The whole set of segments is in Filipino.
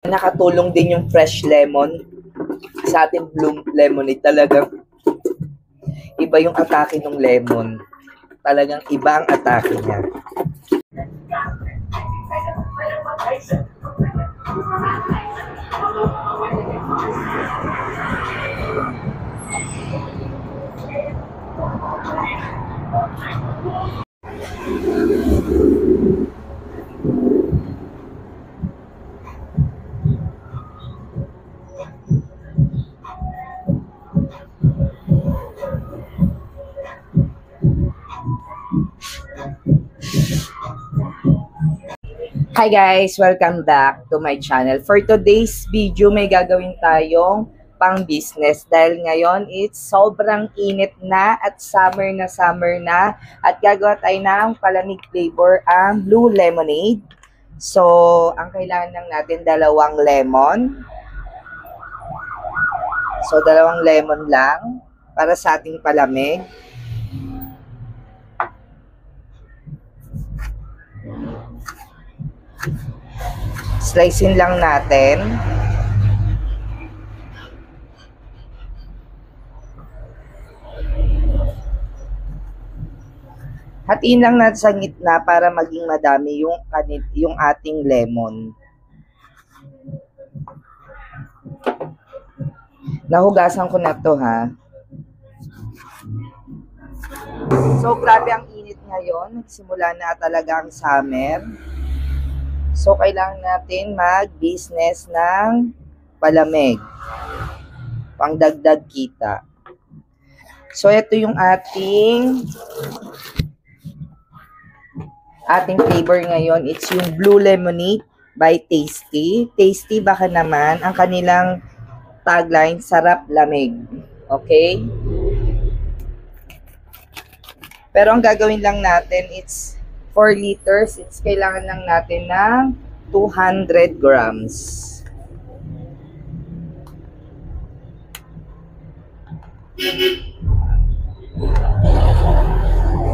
Nakatulong din yung fresh lemon sa ating blue lemonade. Talagang iba yung atake ng lemon. Talagang iba ang atake niya. Hi guys! Welcome back to my channel. For today's video, may gagawin tayong pang-business. Dahil ngayon, it's sobrang init na at summer na. At gagawa tayo ng palamig flavor ang blue lemonade. So, ang kailangan lang natin, dalawang lemon. So, dalawang lemon lang para sa ating palamig. Slicein lang natin. Hatiin lang natin sa gitna para maging madami yung ating lemon. Nahugasan ko na to, ha. So, grabe ang init ngayon. Nagsimula na talaga ang summer. So, kailangan natin mag-business ng palamig. Pangdagdag kita. So, ito yung ating flavor ngayon. It's yung Blue Lemonade by Tasty. Tasty baka naman ang kanilang tagline, sarap lamig. Okay? Pero ang gagawin lang natin, it's 4 liters, it's kailangan lang natin ng 200 grams.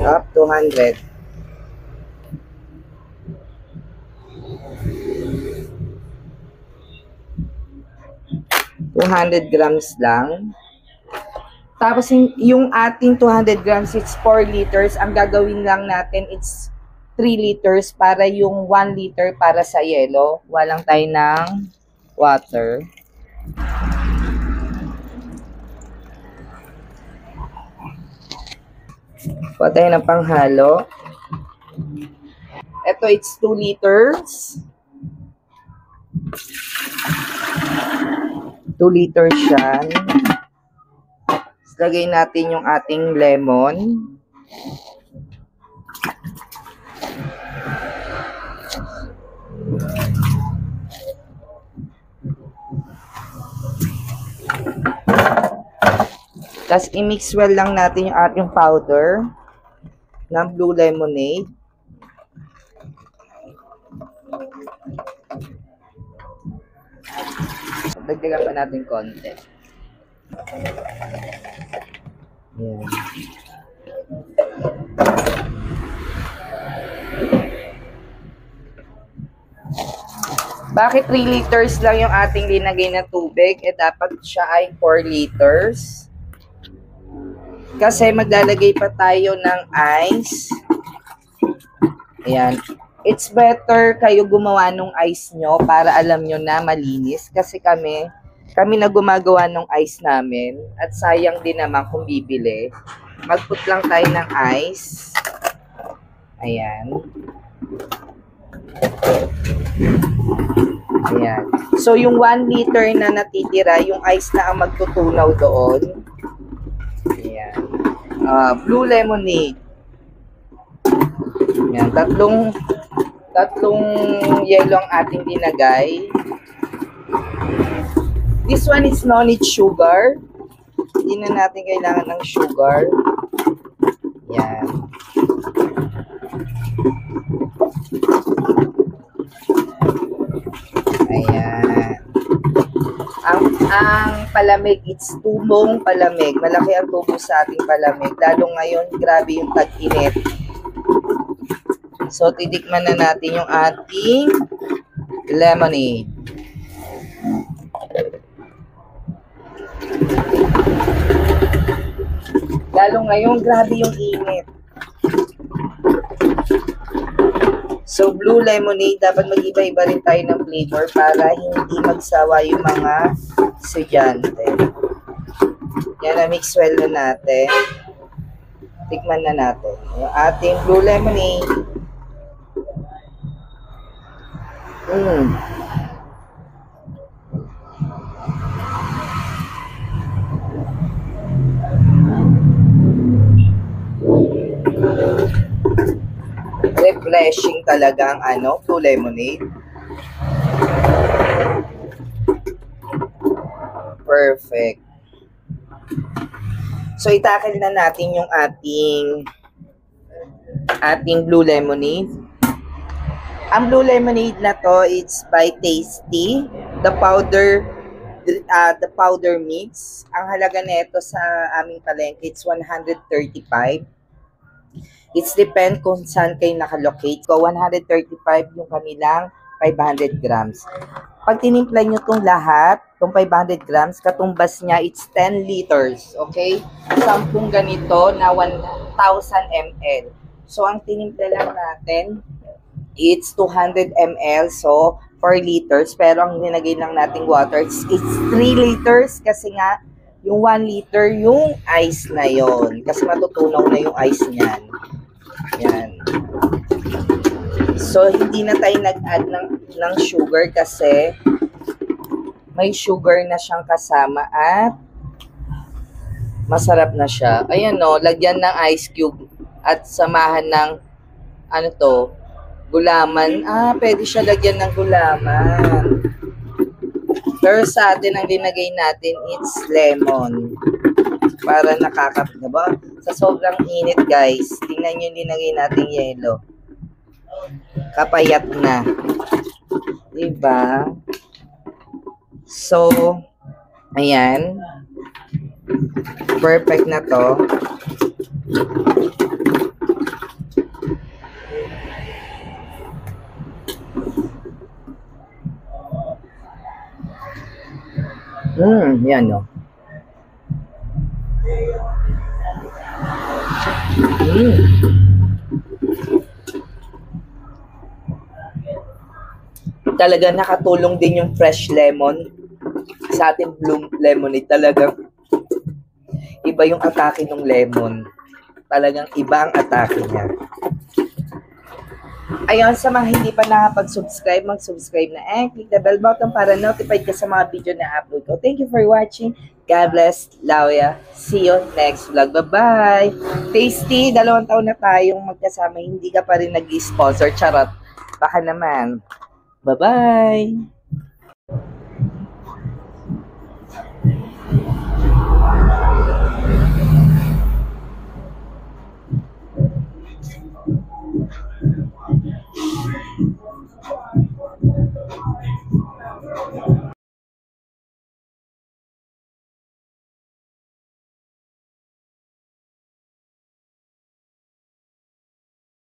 Up, 200. Grams lang. Tapos yung ating 200 grams, it's 4 liters. Ang gagawin lang natin, it's 3 liters para yung 1 liter para sa yelo. Walang tayo ng water. Kuha tayo ng panghalo. Ito, it's 2 liters. 2 liters yan. Lagay natin yung ating lemon. Tapos i-mix well lang natin yung ating powder ng blue lemonade. Dagdagan pa natin konti. Yan. Bakit 3 liters lang yung ating linagay na tubig? Eh dapat siya ay 4 liters. Kasi maglalagay pa tayo ng ice. Ayan. It's better kayo gumawa ng ice nyo para alam nyo na malinis. Kasi kami na gumagawa ng ice namin. At sayang din naman kung bibili. Mag-put lang tayo ng ice. Ayan. Ayan. So, yung 1 liter na natitira, yung ice na ang magtutunaw doon. Ayan. Blue lemonade. Ayan. Tatlong yelo ang ating dinagay. This one is no need sugar. Hindi na natin kailangan ng sugar. Ayan. Ayan. Ang palamig, it's tubong palamig. Malaki ang tubo sa ating palamig. Lalo ngayon, grabe yung tag-init. So, titikman na natin yung ating lemonade. Lalo ngayon, grabe yung init. So, blue lemonade, dapat mag-iba-iba rin tayo ng flavor para hindi magsawa yung mga estudyante. Yan, na-mix well na natin. Tikman na natin. Yung ating blue lemonade. Refreshing talaga ang blue lemonade. Perfect. So, itakil na natin yung ating blue lemonade. Ang blue lemonade na to, it's by Tasty. The powder mix. Ang halaga nito sa aming palengke, it's 135. It's depend kung saan kayo nakalocate. So, 135 yung kanilang 500 grams. Pag tinimpla nyo itong lahat, itong 500 grams, katumbas niya, it's 10 liters. Okay? 10 ganito na 1,000 ml. So, ang tinimpla lang natin, it's 200 ml. So, 4 liters. Pero ang nilagay lang nating water, it's 3 liters kasi nga, yung 1 liter, yung ice na yon. Kasi matutunaw na yung ice niyan. Yan. So, hindi na tayo nag-add ng sugar kasi may sugar na siyang kasama at masarap na siya. Ayan o, lagyan ng ice cube at samahan ng gulaman. Pwede siya lagyan ng gulaman. Pero sa atin, ang linagay natin, it's lemon. Para diba? Sa sobrang init, guys. Tingnan nyo yung linagay natin yelo. Kapayat na. Diba? So, ayan. Perfect na to. Yan o. Talaga nakatulong din yung fresh lemon sa ating blue lemonade. Talagang iba yung atake ng lemon. Talagang iba ang atake niya. Ayun, sa mga hindi pa nakapag-subscribe, mag-subscribe na and click the bell button para notified ka sa mga video na upload ko. Thank you for watching. God bless. Lauya. See you next vlog. Bye-bye. Tasty, 2 taon na tayong magkasama. Hindi ka pa rin nag-sponsor. Charot. Baka naman. Bye-bye.